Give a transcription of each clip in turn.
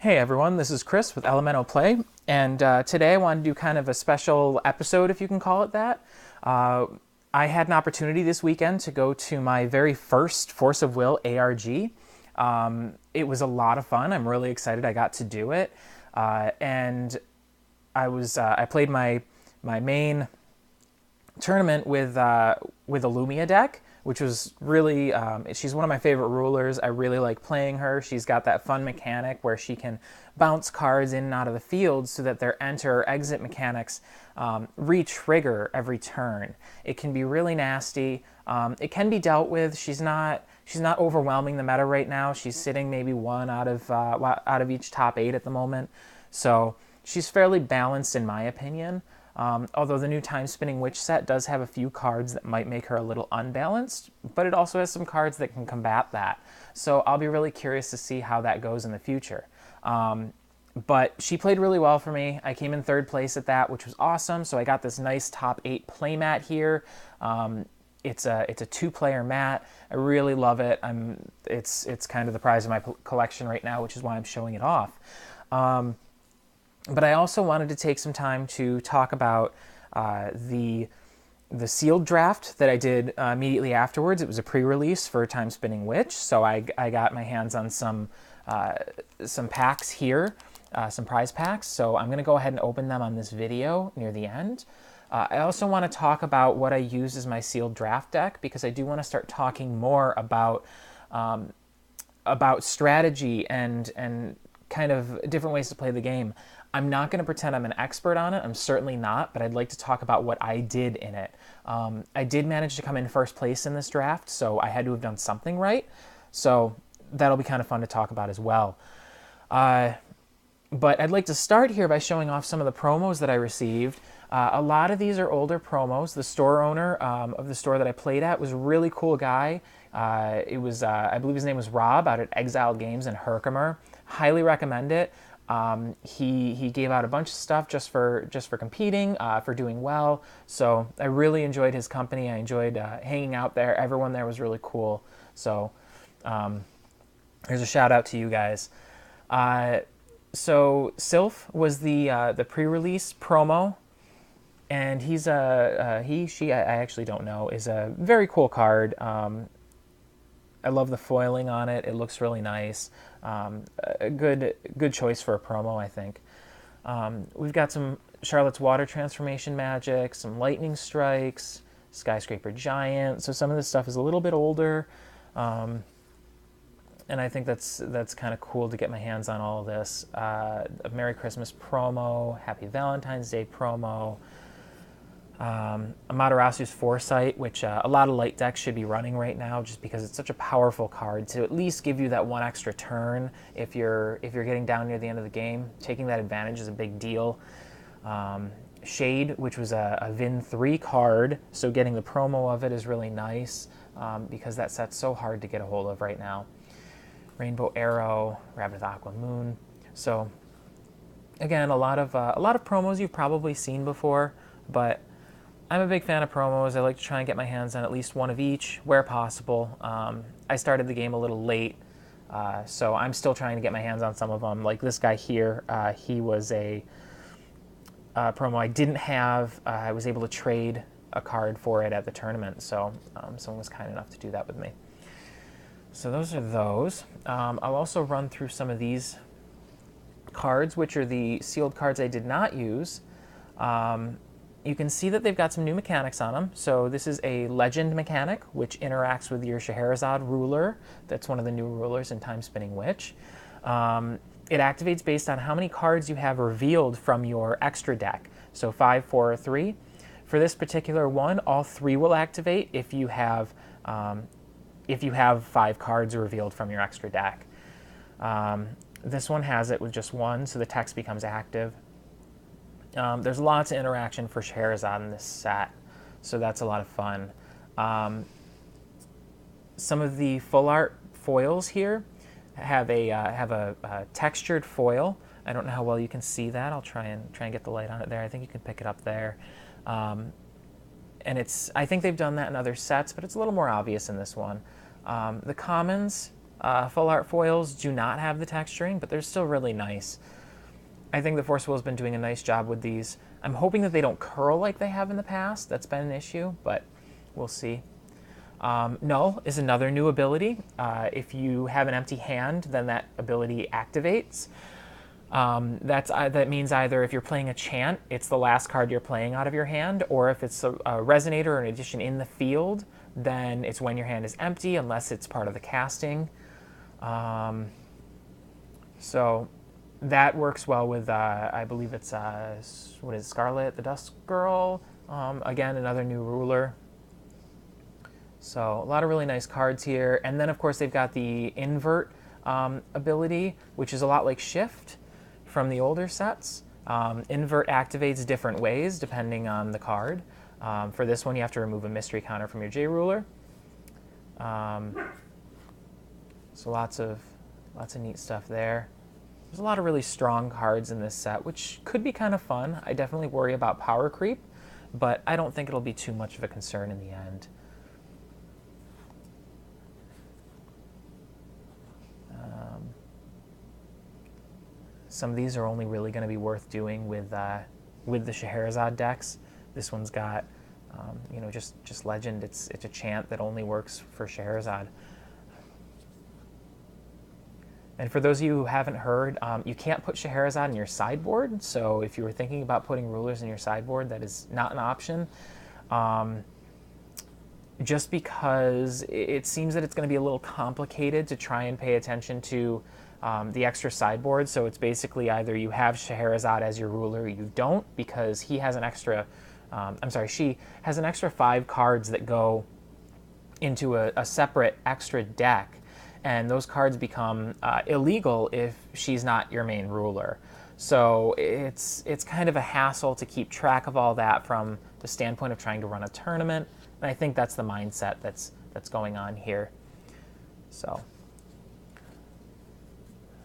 Hey everyone, this is Chris with Elemental Play, and today I want to do kind of a special episode, if you can call it that. I had an opportunity this weekend to go to my very first Force of Will ARG. It was a lot of fun. I'm really excited I got to do it, and I played my main tournament with a Lumia deck, which was really, she's one of my favorite rulers. I really like playing her. She's got that fun mechanic where she can bounce cards in and out of the field so that their enter or exit mechanics re-trigger every turn. It can be really nasty. It can be dealt with. She's not overwhelming the meta right now. She's sitting maybe one out of each top 8 at the moment. So she's fairly balanced in my opinion. Although the new Time Spinning Witch set does have a few cards that might make her a little unbalanced, but it also has some cards that can combat that. So I'll be really curious to see how that goes in the future. But she played really well for me. I came in 3rd place at that, which was awesome. So I got this nice top 8 playmat here. It's a 2-player mat. I really love it. It's kind of the prize of my collection right now, which is why I'm showing it off. But I also wanted to take some time to talk about the sealed draft that I did immediately afterwards. It was a pre-release for Time Spinning Witch, so I got my hands on some packs here, some prize packs. So I'm going to go ahead and open them on this video near the end. I also want to talk about what I use as my sealed draft deck, because I do want to start talking more about strategy and kind of different ways to play the game. I'm not going to pretend I'm an expert on it. I'm certainly not, but I'd like to talk about what I did in it. I did manage to come in 1st place in this draft, so I had to have done something right. So that'll be kind of fun to talk about as well. But I'd like to start here by showing off some of the promos that I received. A lot of these are older promos. The store owner of the store that I played at was a really cool guy. I believe his name was Rob out at Exiled Games in Herkimer. Highly recommend it. He gave out a bunch of stuff just for competing, for doing well. So I really enjoyed his company. I enjoyed hanging out there. Everyone there was really cool. So here's a shout out to you guys. So Sylph was the pre-release promo, and he's she I actually don't know, is a very cool card. I love the foiling on it. It looks really nice. A good choice for a promo, I think. We've got some Charlotte's Water Transformation Magic, some Lightning Strikes, Skyscraper Giant. So some of this stuff is a little bit older, and I think that's kind of cool to get my hands on all of this. A Merry Christmas promo, Happy Valentine's Day promo. Amaterasu's Foresight, which a lot of light decks should be running right now, just because it's such a powerful card to at least give you that one extra turn if you're getting down near the end of the game. Taking that advantage is a big deal. Shade, which was a Vin 3 card, so getting the promo of it is really nice, because that set's so hard to get a hold of right now. Rainbow Arrow, Rabbit Aqua Moon. So again, a lot of promos you've probably seen before, but I'm a big fan of promos. I like to try and get my hands on at least one of each where possible. I started the game a little late, so I'm still trying to get my hands on some of them. Like this guy here, he was a promo I didn't have. I was able to trade a card for it at the tournament, so someone was kind enough to do that with me. So those are those. I'll also run through some of these cards, which are the sealed cards I did not use. You can see that they've got some new mechanics on them. So this is a Legend mechanic, which interacts with your Scheherazade ruler. That's one of the new rulers in Time Spinning Witch. It activates based on how many cards you have revealed from your extra deck. So 5, 4, or 3. For this particular one, all 3 will activate if you have 5 cards revealed from your extra deck. This one has it with just 1, so the text becomes active. There's lots of interaction for Scheherazade in this set, so that's a lot of fun. Some of the full art foils here have a textured foil. I don't know how well you can see that. I'll try and get the light on it there. I think you can pick it up there. And I think they've done that in other sets, but it's a little more obvious in this one. The commons Full art foils do not have the texturing, but they're still really nice. I think the Force Wheel's been doing a nice job with these. I'm hoping that they don't curl like they have in the past. That's been an issue, but we'll see. Null is another new ability. If you have an empty hand, then that ability activates. That means either if you're playing a chant, it's the last card you're playing out of your hand, or if it's a resonator or an addition in the field, then it's when your hand is empty, unless it's part of the casting. So that works well with, I believe it's, what is it, Scarlet, the Dusk Girl? Again, another new ruler. So a lot of really nice cards here. And then, of course, they've got the invert ability, which is a lot like Shift from the older sets. Invert activates different ways depending on the card. For this one, you have to remove a mystery counter from your J ruler. So lots of neat stuff there. There's a lot of really strong cards in this set, which could be kind of fun. I definitely worry about power creep, but I don't think it'll be too much of a concern in the end. Some of these are only really going to be worth doing with the Scheherazade decks. This one's got, just Legend. It's a chant that only works for Scheherazade. And for those of you who haven't heard, you can't put Scheherazade in your sideboard. So if you were thinking about putting rulers in your sideboard, that is not an option. Just because it seems that it's going to be a little complicated to try and pay attention to the extra sideboard. So it's basically either you have Scheherazade as your ruler or you don't, because he has an extra, she has an extra 5 cards that go into a separate extra deck. And those cards become illegal if she's not your main ruler. So it's kind of a hassle to keep track of all that from the standpoint of trying to run a tournament. And I think that's the mindset that's going on here. So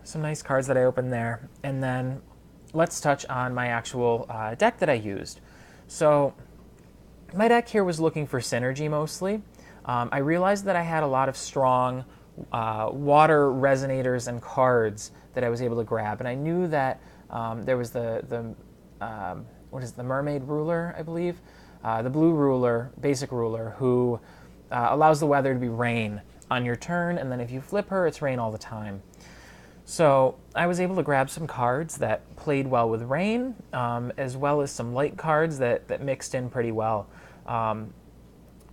some nice cards that I opened there. And then let's touch on my actual deck that I used. So my deck here was looking for synergy mostly. I realized that I had a lot of strong water resonators and cards that I was able to grab, and I knew that there was the mermaid ruler, I believe, the blue ruler, basic ruler, who allows the weather to be rain on your turn, and then if you flip her, it's rain all the time. So I was able to grab some cards that played well with rain, as well as some light cards that mixed in pretty well.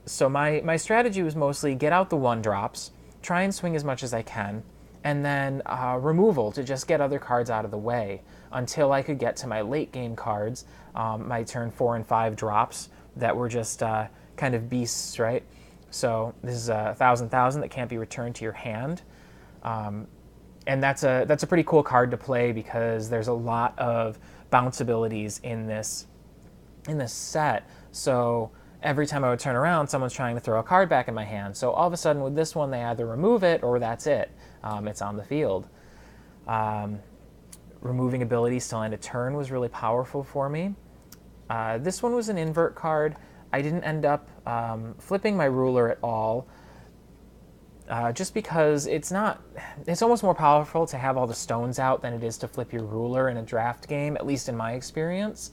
So my strategy was mostly get out the 1-drops, try and swing as much as I can, and then removal to just get other cards out of the way until I could get to my late game cards, my turn 4 and 5 drops that were just kind of beasts, right? So this is a 1,000,000 that can't be returned to your hand. And that's a pretty cool card to play because there's a lot of bounce abilities in this set. So every time I would turn around, someone's trying to throw a card back in my hand. So all of a sudden with this one, they either remove it or that's it. It's on the field. Removing abilities to end a turn was really powerful for me. This one was an invert card. I didn't end up flipping my ruler at all, just because it's almost more powerful to have all the stones out than it is to flip your ruler in a draft game, at least in my experience.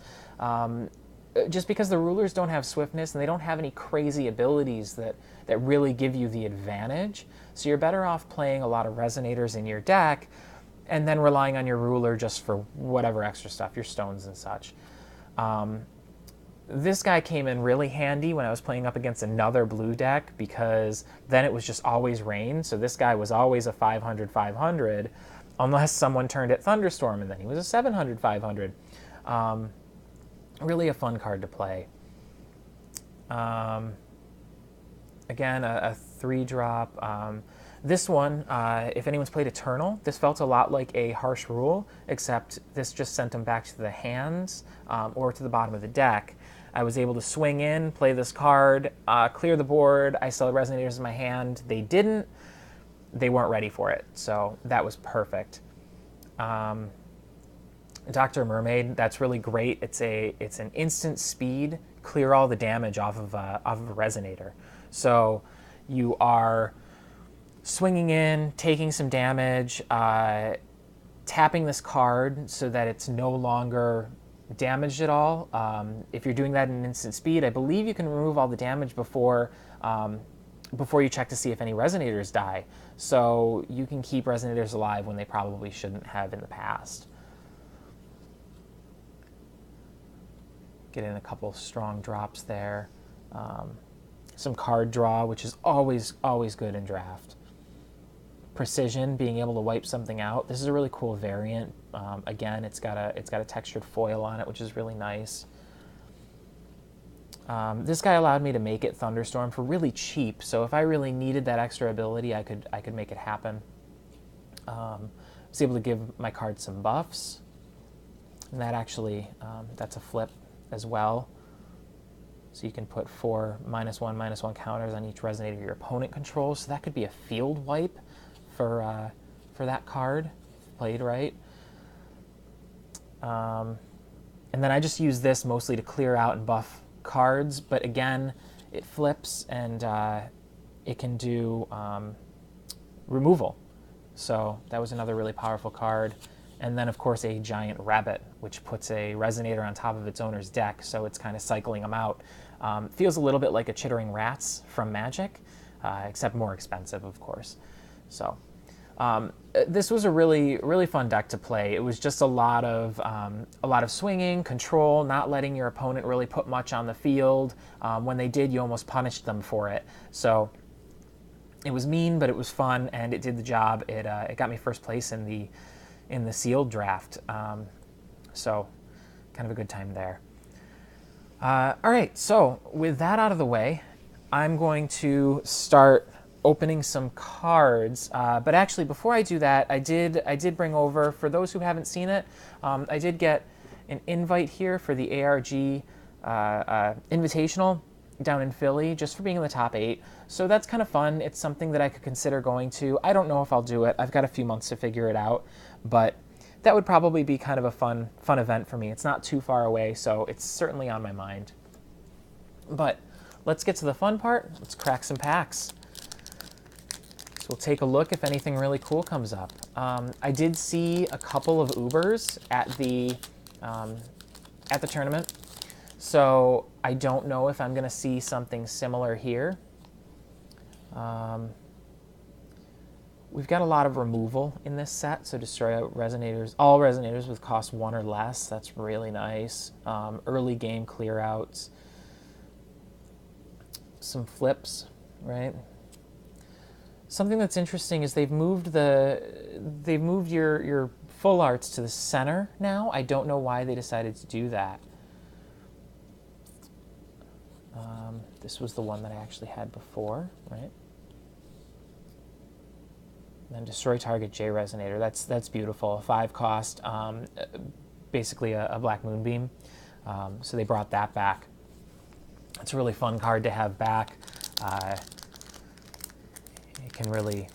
Just because the rulers don't have swiftness and they don't have any crazy abilities that really give you the advantage. So you're better off playing a lot of resonators in your deck and then relying on your ruler just for whatever extra stuff, your stones and such. This guy came in really handy when I was playing up against another blue deck because then it was just always rain. So this guy was always a 500/500 unless someone turned at Thunderstorm, and then he was a 700/500. Really a fun card to play. Again, a 3-drop. This one, if anyone's played Eternal, this felt a lot like a Harsh Rule, except this just sent them back to the hands or to the bottom of the deck. I was able to swing in, play this card, clear the board. I still had Resonators in my hand. They didn't. They weren't ready for it, so that was perfect. Dr. Mermaid, that's really great. It's an instant speed, clear all the damage off of a resonator. So you are swinging in, taking some damage, tapping this card so that it's no longer damaged at all. If you're doing that in instant speed, I believe you can remove all the damage before you check to see if any resonators die. So you can keep resonators alive when they probably shouldn't have in the past. Get in a couple strong drops there. Some card draw, which is always good in draft. Precision, being able to wipe something out. This is a really cool variant. Again, it's got a textured foil on it, which is really nice. This guy allowed me to make it Thunderstorm for really cheap, so if I really needed that extra ability, I could make it happen. I was able to give my card some buffs, and that actually, that's a flip as well. So you can put 4 -1/-1 counters on each resonator your opponent controls, so that could be a field wipe for that card, if played right. And then I just use this mostly to clear out and buff cards, but again, it flips and it can do removal. So that was another really powerful card. And then, of course, a giant rabbit, which puts a resonator on top of its owner's deck, so it's kind of cycling them out. Feels a little bit like a Chittering Rats from Magic, except more expensive, of course. So this was a really fun deck to play. It was just a lot of swinging, control, not letting your opponent really put much on the field. When they did, you almost punished them for it. So it was mean, but it was fun, and it did the job. It got me first place in the sealed draft. So kind of a good time there. All right, so with that out of the way, I'm going to start opening some cards. But actually, before I do that, I did bring over, for those who haven't seen it, I did get an invite here for the ARG Invitational down in Philly, just for being in the top 8. So that's kind of fun. It's something that I could consider going to. I don't know if I'll do it. I've got a few months to figure it out, but that would probably be kind of a fun event for me. It's not too far away, so it's certainly on my mind. But let's get to the fun part. Let's crack some packs. So we'll take a look if anything really cool comes up. I did see a couple of Ubers at the tournament, so I don't know if I'm going to see something similar here. We've got a lot of removal in this set, so destroy resonators, all resonators with cost 1 or less. That's really nice. Early game clear outs. Some flips, right? Something that's interesting is they've moved your full arts to the center now. I don't know why they decided to do that. This was the one that I actually had before, right? And then destroy target J resonator. That's beautiful. 5 cost, basically a black moonbeam. So they brought that back. It's a really fun card to have back. It can really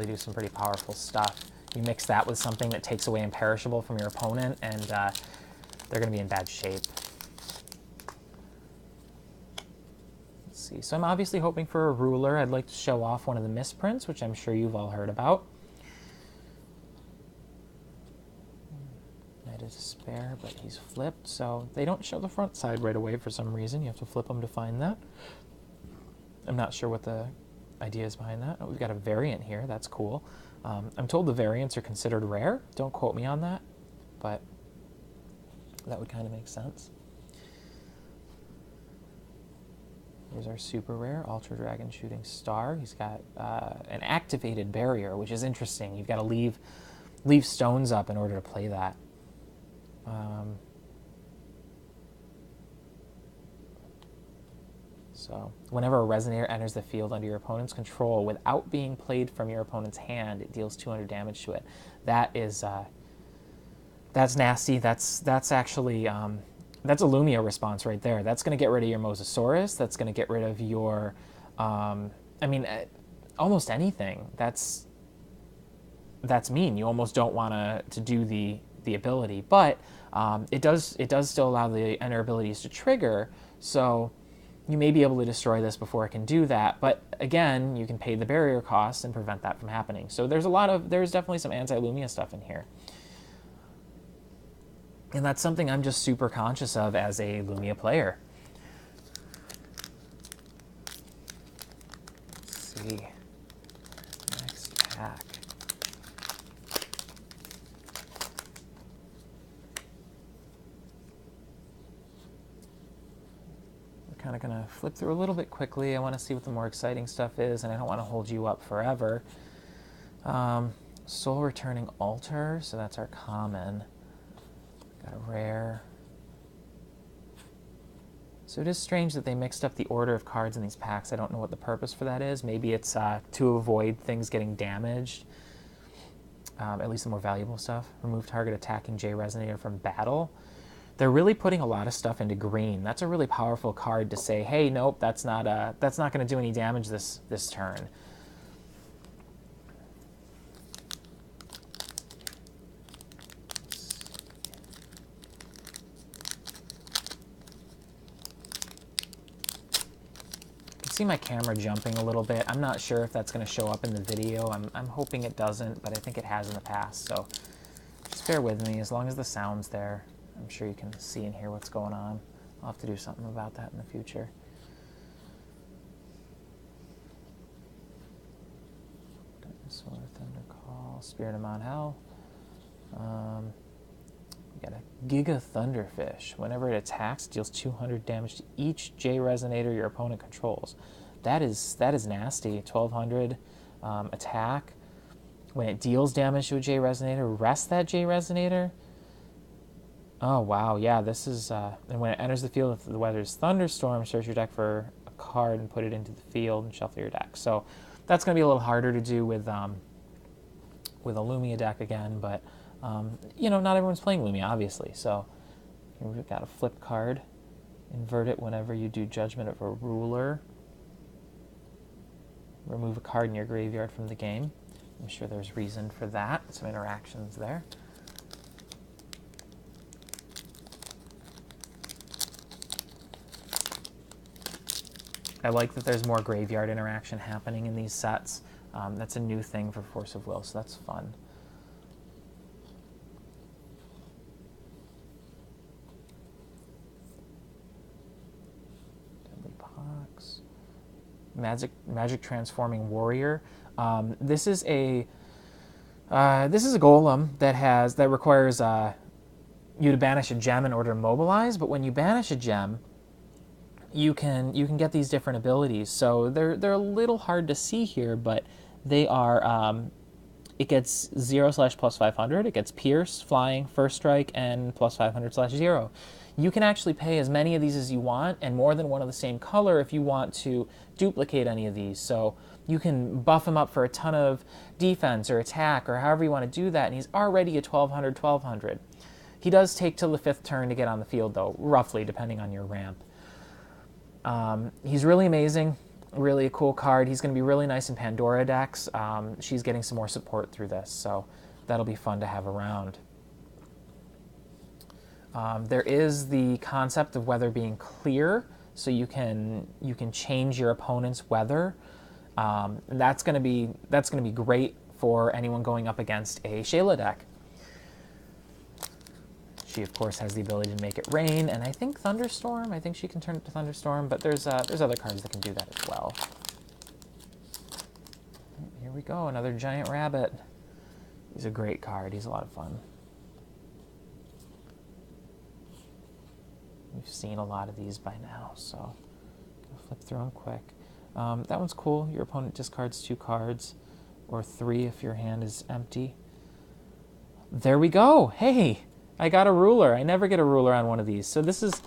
do some pretty powerful stuff. You mix that with something that takes away imperishable from your opponent, and they're going to be in bad shape. Let's see. So I'm obviously hoping for a ruler. I'd like to show off one of the misprints, which I'm sure you've all heard about. Knight of Despair, but he's flipped, so they don't show the front side right away for some reason. You have to flip them to find that. I'm not sure what the idea is behind that. Oh, we've got a variant here. That's cool. I'm told the variants are considered rare. Don't quote me on that, but that would kind of make sense. Here's our super rare, Ultra Dragon Shooting Star. He's got an activated barrier, which is interesting. You've got to leave stones up in order to play that. So whenever a resonator enters the field under your opponent's control without being played from your opponent's hand, it deals 200 damage to it. That is that's nasty. That's actually that's a Lumia response right there. That's going to get rid of your Mosasaurus. That's going to get rid of your almost anything. That's mean. You almost don't want to do the ability, but it does still allow the enter abilities to trigger. So you may be able to destroy this before it can do that, but again, you can pay the barrier cost and prevent that from happening. So there's definitely some anti-Lumia stuff in here. And that's something I'm just super conscious of as a Lumia player. Let's see. Next pack. We're kind of going to flip through a little bit quickly. I want to see what the more exciting stuff is, and I don't want to hold you up forever. Soul Returning Altar, so that's our common. Got a rare. So it is strange that they mixed up the order of cards in these packs. I don't know what the purpose for that is. Maybe it's to avoid things getting damaged. At least the more valuable stuff. Remove target attacking J Resonator from battle. They're really putting a lot of stuff into green. That's a really powerful card to say, hey, nope, that's not going to do any damage this turn. See my camera jumping a little bit. I'm not sure if that's going to show up in the video. I'm hoping it doesn't, but I think it has in the past, so just bear with me. As long as the sound's there, I'm sure you can see and hear what's going on. I'll have to do something about that in the future. Dinosaur, Thunder Call, Spirit of Mount Hell. We got a Giga Thunderfish. Whenever it attacks, it deals 200 damage to each J Resonator your opponent controls. That is nasty. 1200 attack. When it deals damage to a J Resonator, rest that J Resonator. Oh wow, yeah, this is and when it enters the field, if the weather is Thunderstorm, search your deck for a card and put it into the field and shuffle your deck. So that's going to be a little harder to do with a Lumia deck again, but you know, not everyone's playing Lumia, obviously. So here we've got a flip card. Invert it whenever you do Judgment of a Ruler. Remove a card in your graveyard from the game. I'm sure there's reason for that. Some interactions there. I like that there's more graveyard interaction happening in these sets. That's a new thing for Force of Will, so that's fun. Magic Transforming Warrior. This is a golem that requires you to banish a gem in order to mobilize. But when you banish a gem, you can get these different abilities. So they're a little hard to see here, but they are. It gets 0/+500. It gets Pierce, Flying, First Strike, and +500/0. You can actually pay as many of these as you want, and more than one of the same color if you want to duplicate any of these. So you can buff him up for a ton of defense or attack or however you want to do that, and he's already a 1200. He does take till the 5th turn to get on the field, though, roughly, depending on your ramp. He's really amazing, really a cool card. He's going to be really nice in Pandora decks. She's getting some more support through this, so that'll be fun to have around. There is the concept of weather being clear, so you can change your opponent's weather. And that's going to be great for anyone going up against a Shayla deck. She of course has the ability to make it rain, and I think Thunderstorm. I think she can turn it to Thunderstorm, but there's other cards that can do that as well. Here we go, another Giant Rabbit. He's a great card. He's a lot of fun. We've seen a lot of these by now, so I'll flip through them quick. That one's cool. Your opponent discards 2 cards, or 3 if your hand is empty. There we go. Hey, I got a ruler. I never get a ruler on one of these. So this is,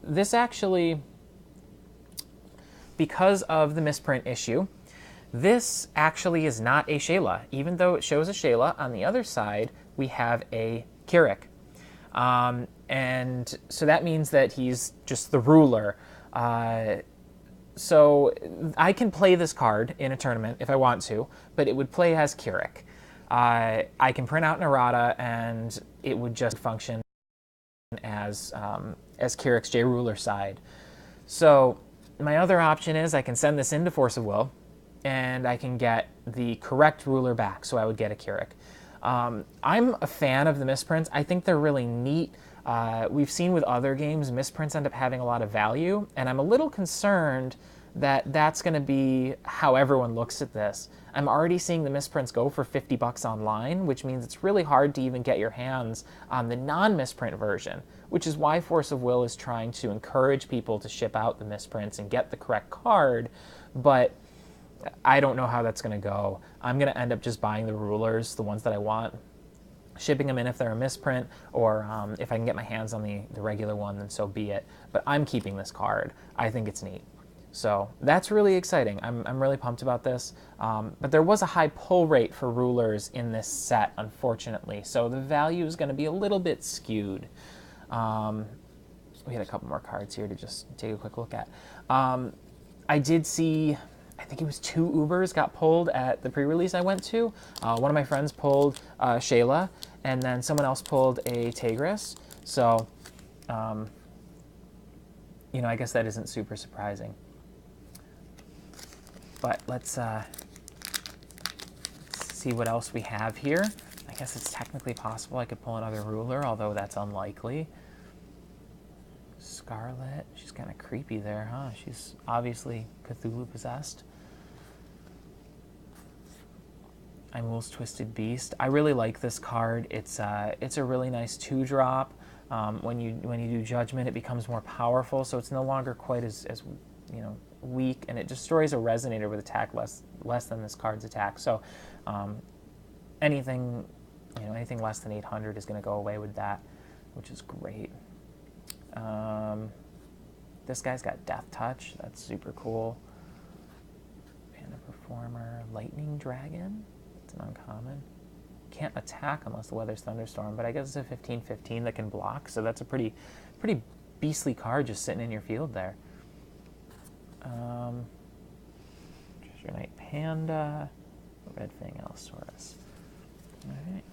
this actually, because of the misprint issue, this actually is not a Shayla. Even though it shows a Shayla, on the other side we have a Keurig. And so that means that he's just the ruler. So I can play this card in a tournament if I want to, but it would play as Keurig. I can print out an errata, and it would just function as Keurig's J Ruler side. So my other option is I can send this into Force of Will, and I can get the correct ruler back, so I would get a Keurig. I'm a fan of the misprints. I think they're really neat. We've seen with other games, misprints end up having a lot of value, and I'm a little concerned that that's going to be how everyone looks at this. I'm already seeing the misprints go for $50 online, which means it's really hard to even get your hands on the non-misprint version, which is why Force of Will is trying to encourage people to ship out the misprints and get the correct card, but I don't know how that's going to go. I'm going to end up just buying the rulers, the ones that I want, shipping them in if they're a misprint, or if I can get my hands on the regular one, then so be it. But I'm keeping this card. I think it's neat. So that's really exciting. I'm really pumped about this. But there was a high pull rate for rulers in this set, unfortunately. So the value is going to be a little bit skewed. We had a couple more cards here to just take a quick look at. I did see, I think it was 2 Ubers got pulled at the pre-release I went to. One of my friends pulled Shayla, and then someone else pulled a Tigris. So, you know, I guess that isn't super surprising. But let's see what else we have here. I guess it's technically possible I could pull another ruler, although that's unlikely. Scarlet, she's kind of creepy there, huh? She's obviously Cthulhu possessed. Imul's Twisted Beast. I really like this card. It's a really nice 2-drop. When you do Judgment, it becomes more powerful, so it's no longer quite as you know, weak, and it destroys a resonator with attack less than this card's attack. So anything less than 800 is going to go away with that, which is great. This guy's got Death Touch. That's super cool. Panda Performer, Lightning Dragon. It's an uncommon. Can't attack unless the weather's Thunderstorm, but I guess it's a 15/15 that can block, so that's a pretty beastly card just sitting in your field there. Treasure Knight Panda, Red Fang Allosaurus. All right.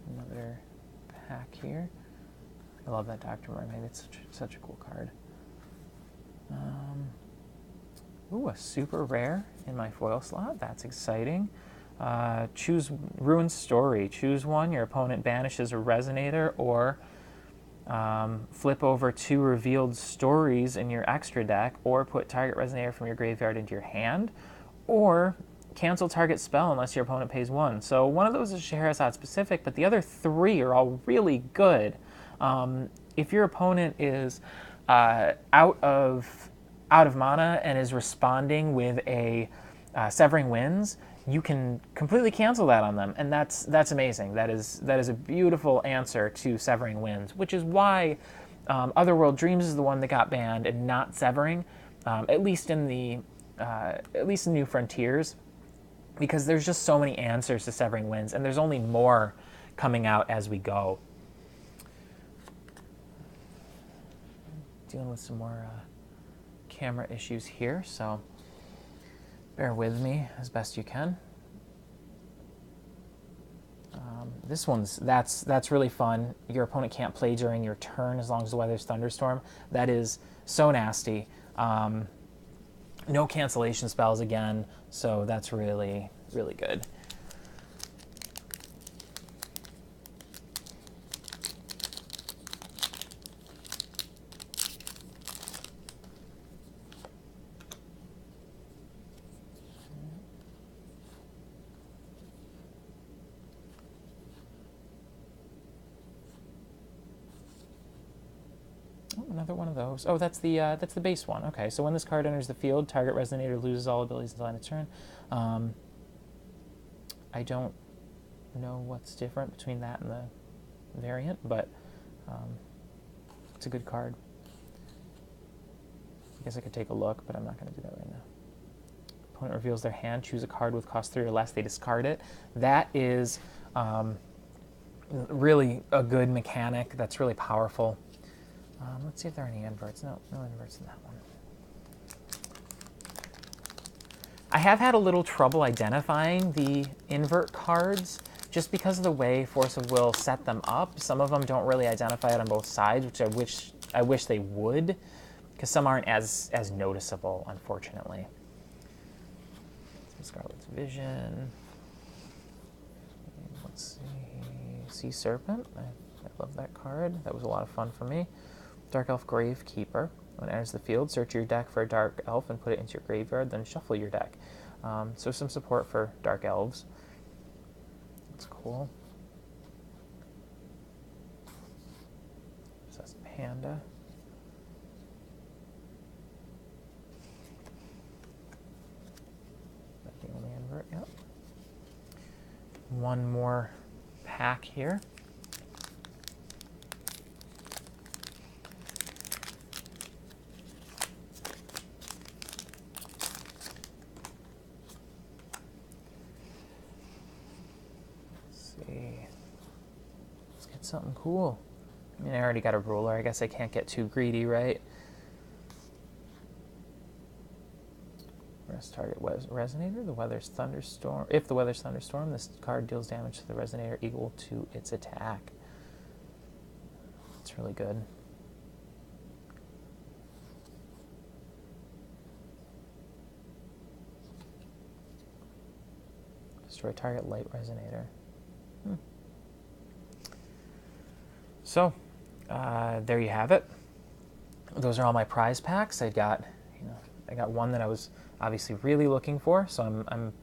Another pack here. I love that Dr. Mermaid. It's such a cool card. Ooh, a super rare in my foil slot. That's exciting. Choose Ruined Story. Choose one. Your opponent banishes a resonator, or flip over 2 revealed stories in your extra deck, or put target resonator from your graveyard into your hand, or cancel target spell unless your opponent pays 1. So one of those is Scheherazade specific, but the other 3 are all really good. If your opponent is out of mana and is responding with a Severing Winds, you can completely cancel that on them, and that's amazing. That is a beautiful answer to Severing Winds, which is why Otherworld Dreams is the one that got banned and not Severing, at least in New Frontiers, because there's just so many answers to Severing Winds, and there's only more coming out as we go. Dealing with some more camera issues here, so bear with me as best you can. This one's that's really fun. Your opponent can't play during your turn as long as the weather's Thunderstorm. That is so nasty. No cancellation spells again, so that's really, really good. Another one of those. Oh, that's the base one. Okay, so when this card enters the field, target resonator loses all abilities until end of turn. I don't know what's different between that and the variant, but it's a good card. I guess I could take a look, but I'm not going to do that right now. Opponent reveals their hand, choose a card with cost 3 or less, they discard it. That is Really a good mechanic that's really powerful. Let's see if there are any inverts. No inverts in that one. I have had a little trouble identifying the invert cards just because of the way Force of Will set them up. Some of them don't really identify it on both sides, which I wish they would, because some aren't as noticeable, unfortunately. Some Scarlet's Vision. Let's see. Sea Serpent. I love that card. That was a lot of fun for me. Dark Elf Gravekeeper. When it enters the field, search your deck for a Dark Elf and put it into your graveyard, then shuffle your deck. So some support for Dark Elves. That's cool. So that's Panda. That's the only invert, yep. One more pack here. Let's get something cool. I mean, I already got a ruler. I guess I can't get too greedy, right? Rest target resonator. The weather's thunderstorm. If the weather's thunderstorm, this card deals damage to the resonator equal to its attack. It's really good. Destroy target light resonator. So, there you have it. Those are all my prize packs. I got one that I was obviously really looking for, so I'm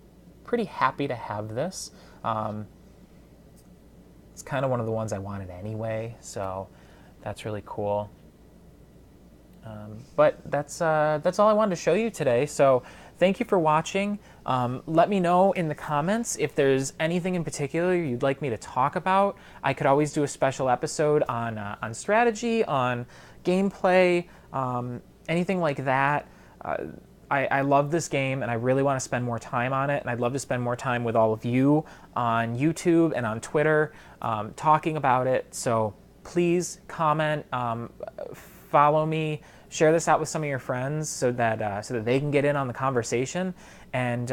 pretty happy to have this. It's kind of one of the ones I wanted anyway, so that's really cool. But that's all I wanted to show you today. So thank you for watching. Let me know in the comments if there's anything in particular you'd like me to talk about. I could always do a special episode on strategy, on gameplay, anything like that. I love this game, and I really want to spend more time on it, and I'd love to spend more time with all of you on YouTube and on Twitter talking about it. So please comment, follow me, share this out with some of your friends so that they can get in on the conversation, and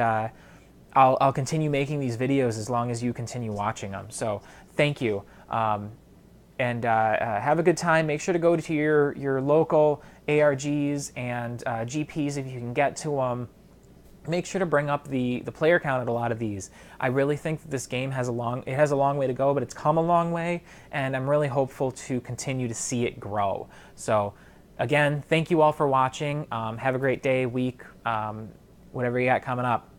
I'll continue making these videos as long as you continue watching them. So thank you, and have a good time. Make sure to go to your local ARGs and GPs if you can get to them. Make sure to bring up the player count at a lot of these. I really think that this game has a long way to go, but it's come a long way, and I'm really hopeful to continue to see it grow. So again, thank you all for watching. Have a great day, week, whatever you got coming up.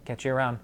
Catch you around.